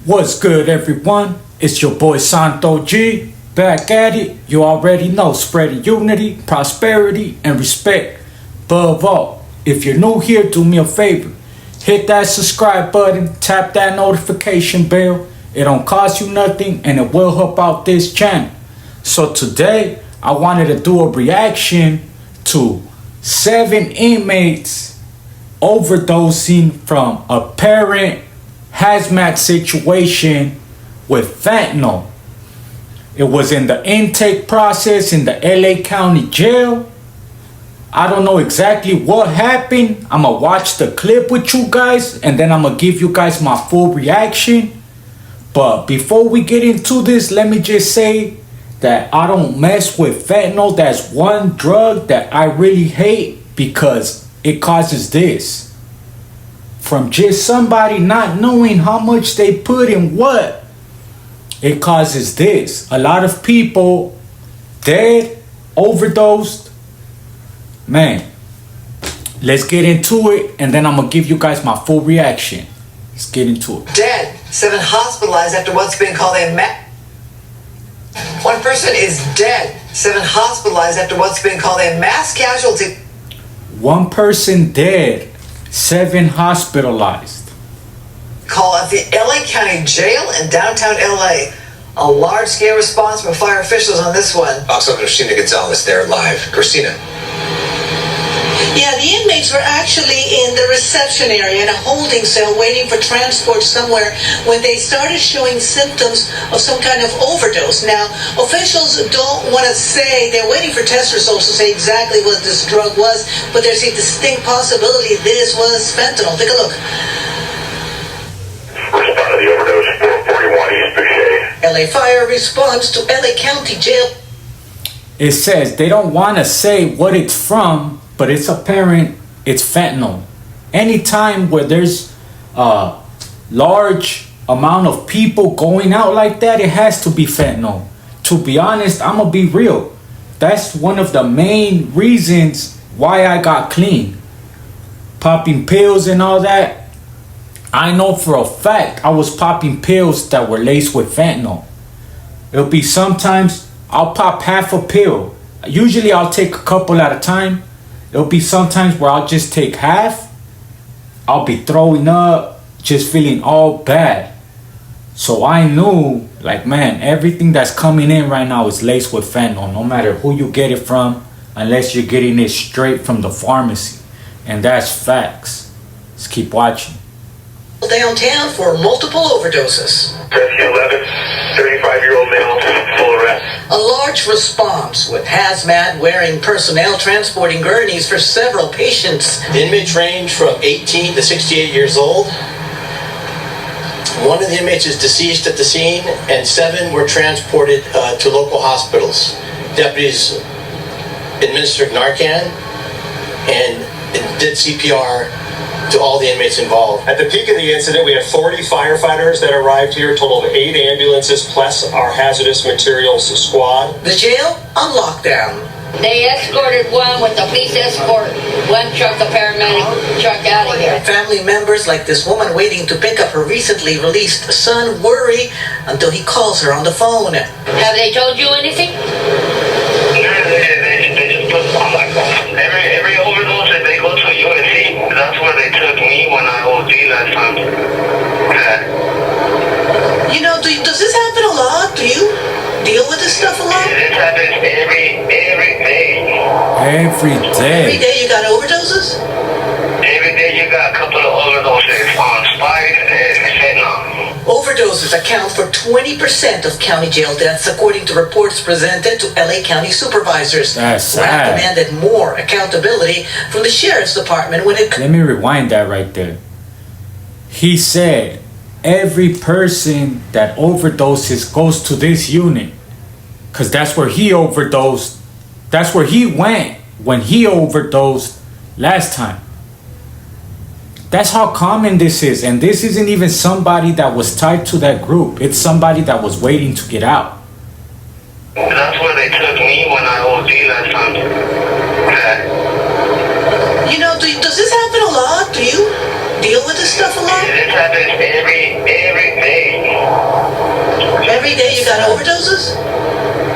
What's good, everyone? It's your boy Santo G, back at it. You already know, spreading unity, prosperity, and respect. Above all, if you're new here, do me a favor. Hit that subscribe button, tap that notification bell. It don't cost you nothing, and it will help out this channel. So today, I wanted to do a reaction to 7 inmates overdosing from apparent hazmat situation with fentanyl. It was in the intake process in the LA County jail. I don't know exactly what happened. I'm gonna watch the clip with you guys and then I'm gonna give you guys my full reaction. But before we get into this, let me just say that I don't mess with fentanyl. That's one drug that I really hate because it causes this. From just somebody not knowing how much they put in what, it causes this. A lot of people dead, overdosed. Man, let's get into it and then I'm gonna give you guys my full reaction. Let's get into it. Dead. 7 hospitalized after what's being called a One person is dead. 7 hospitalized after what's being called a mass casualty. One person dead, 7 hospitalized. Call at the LA County Jail in downtown LA. A large-scale response from fire officials on this one. Also, Christina Gonzalez there live. Christina. Yeah, the inmates were actually in the reception area in a holding cell waiting for transport somewhere when they started showing symptoms of some kind of overdose. Now, officials don't want to say, they're waiting for test results to say exactly what this drug was, but there's a distinct possibility this was fentanyl. Take a look. Respond to the overdose, 441 East Boucher. LA Fire responds to LA County Jail. It says they don't want to say what it's from, but it's apparent it's fentanyl. Anytime where there's a large amount of people going out like that, it has to be fentanyl. To be honest, I'm gonna be real. That's one of the main reasons why I got clean. Popping pills and all that. I know for a fact I was popping pills that were laced with fentanyl. It'll be sometimes I'll pop half a pill. Usually I'll take a couple at a time. It'll be sometimes where I'll just take half. I'll be throwing up, just feeling all bad. So I knew, like, man, everything that's coming in right now is laced with fentanyl, no matter who you get it from, unless you're getting it straight from the pharmacy. And that's facts. Let's keep watching. Downtown for multiple overdoses. Rescue 11, 35-year-old male, full arrest. A large response with hazmat wearing personnel transporting gurneys for several patients. The inmates range from 18 to 68 years old. One of the inmates is deceased at the scene, and 7 were transported to local hospitals. Deputies administered Narcan and did CPR to all the inmates involved. At the peak of the incident, we had 40 firefighters that arrived here, a total of 8 ambulances, plus our hazardous materials squad. The jail on lockdown. They escorted one with the police escort, one truck, the paramedic truck out of here. Family members like this woman waiting to pick up her recently released son worry until he calls her on the phone. Have they told you anything? They just put on my phone. Every overdose that they go to UNC, that's where they took me when I OD last time. You know, does this happen a lot? Do you deal with this stuff a lot? This happens every day. Every Every day. day you got overdoses? Every day you got a couple of overdoses on Spice and fentanyl. Overdoses account for 20% of county jail deaths, according to reports presented to LA County supervisors. That's who have sad. demanded more accountability from the sheriff's department when it Let me rewind that right there. He said every person that overdoses goes to this unit. Because that's where he overdosed. That's where he went when he overdosed last time. That's how common this is. And this isn't even somebody that was tied to that group. It's somebody that was waiting to get out. That's where they took me when I OD last time. You know, does this happen a lot? Do you deal with this stuff a lot? This happens every day. Every day you got overdoses?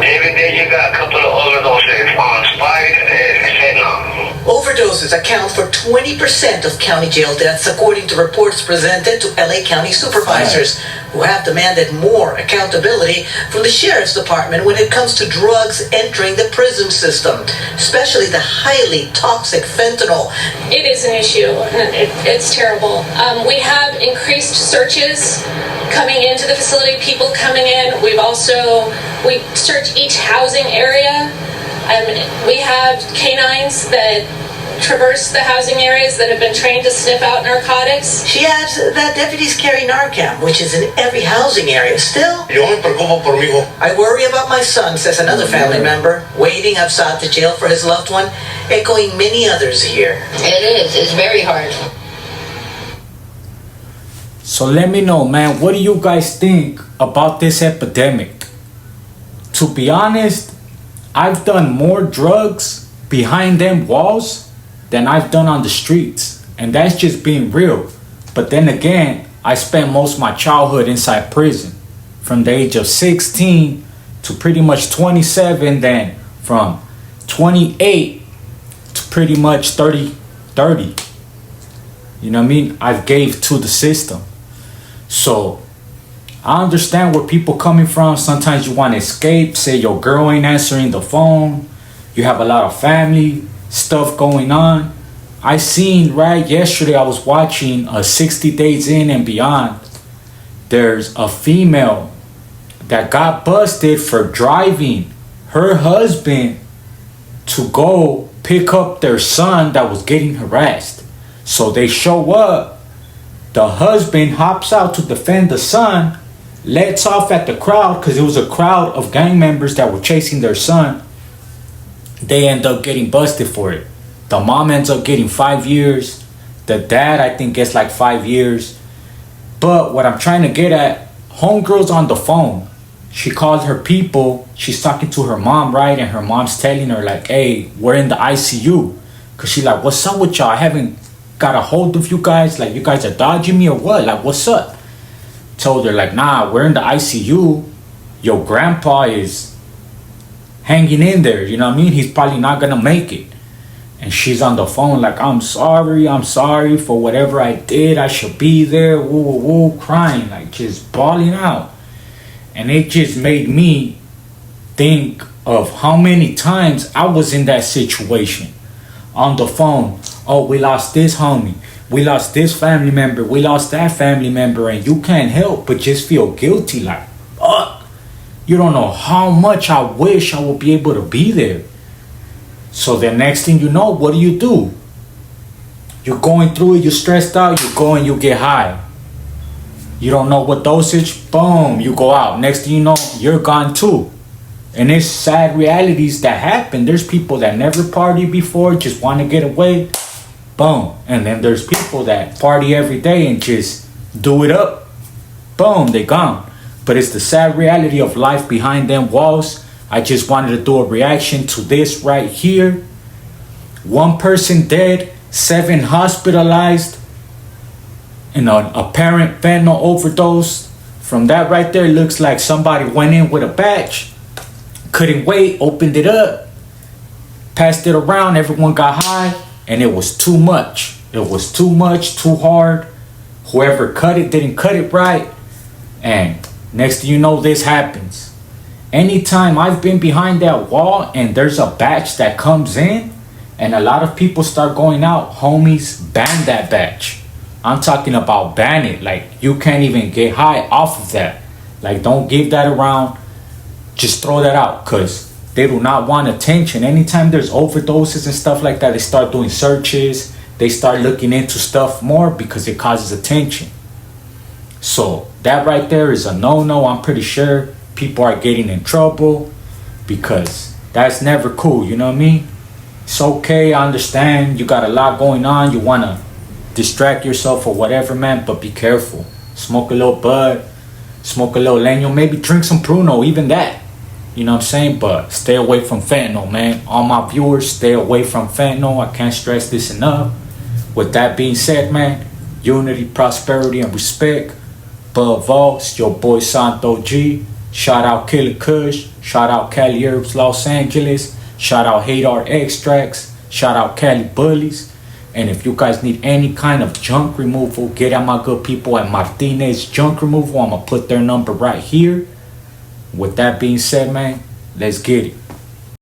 Every day you got a couple of overdoses on Spike and fentanyl. Overdoses account for 20% of county jail deaths, according to reports presented to LA County supervisors, who have demanded more accountability from the sheriff's department when it comes to drugs entering the prison system, especially the highly toxic fentanyl. It is an issue, and it's terrible. We have increased searches coming into the facility, people coming in. We search each housing area. We have canines that traverse the housing areas that have been trained to sniff out narcotics. She adds that deputies carry Narcan, which is in every housing area. Still, Yo me preocupo por mi hijo. I worry about my son, says another family member, waiting outside the jail for his loved one, echoing many others here. It is. It's very hard. So let me know, man, what do you guys think about this epidemic? To be honest, I've done more drugs behind them walls than I've done on the streets. And that's just being real. But then again, I spent most of my childhood inside prison. From the age of 16 to pretty much 27, then from 28 to pretty much 30. You know what I mean? I've gave to the system. So I understand where people coming from. Sometimes you want to escape. Say your girl ain't answering the phone. You have a lot of family stuff going on. I seen right yesterday, I was watching 60 Days In and Beyond. There's a female that got busted for driving her husband to go pick up their son that was getting harassed. So they show up. The husband hops out to defend the son, lets off at the crowd because it was a crowd of gang members that were chasing their son. They end up getting busted for it. The mom ends up getting 5 years. The dad, I think, gets like 5 years. But what I'm trying to get at, homegirl's on the phone. She called her people. She's talking to her mom, right? And her mom's telling her, like, hey, we're in the ICU. Because she's like, what's up with y'all? I haven't got a hold of you guys. Like, you guys are dodging me or what? Like, what's up? Told her, like, nah, we're in the ICU. Your grandpa is hanging in there. You know what I mean? He's probably not going to make it. And she's on the phone like, I'm sorry for whatever I did. I should be there. Woo, woo, woo, crying, like just bawling out. And it just made me think of how many times I was in that situation. On the phone, oh, we lost this homie. We lost this family member. We lost that family member. And you can't help but just feel guilty like, fuck. You don't know how much I wish I would be able to be there. So the next thing you know, what do? You're going through it, you're stressed out, you go and you get high. You don't know what dosage, boom, you go out. Next thing you know, you're gone too. And it's sad realities that happen. There's people that never partied before, just want to get away, boom. And then there's people that party every day and just do it up, boom, they gone. But it's the sad reality of life behind them walls. I just wanted to do a reaction to this right here. 1 person dead, 7 hospitalized in an apparent fentanyl overdose. From that right there, it looks like somebody went in with a batch, couldn't wait, opened it up, passed it around, everyone got high, and it was too much. It was too much, too hard. Whoever cut it didn't cut it right. And next thing you know, this happens. Anytime I've been behind that wall and there's a batch that comes in and a lot of people start going out, homies, ban that batch. I'm talking about ban it. Like, you can't even get high off of that. Like, don't give that around. Just throw that out because they do not want attention. Anytime there's overdoses and stuff like that, they start doing searches. They start looking into stuff more because it causes attention. So that right there is a no-no. I'm pretty sure people are getting in trouble because that's never cool. You know what I mean? It's okay. I understand. You got a lot going on. You want to distract yourself or whatever, man. But be careful. Smoke a little bud. Smoke a little leño. Maybe drink some Pruno. Even that. You know what I'm saying? But stay away from fentanyl, man. All my viewers, stay away from fentanyl. I can't stress this enough. With that being said, man, unity, prosperity, and respect. Above all, it's your boy Santo G. Shout out Killer Kush. Shout out Cali Herbs Los Angeles. Shout out Hadar Extracts. Shout out Cali Bullies. And if you guys need any kind of junk removal, get at my good people at Martinez Junk Removal. I'm going to put their number right here. With that being said, man, let's get it.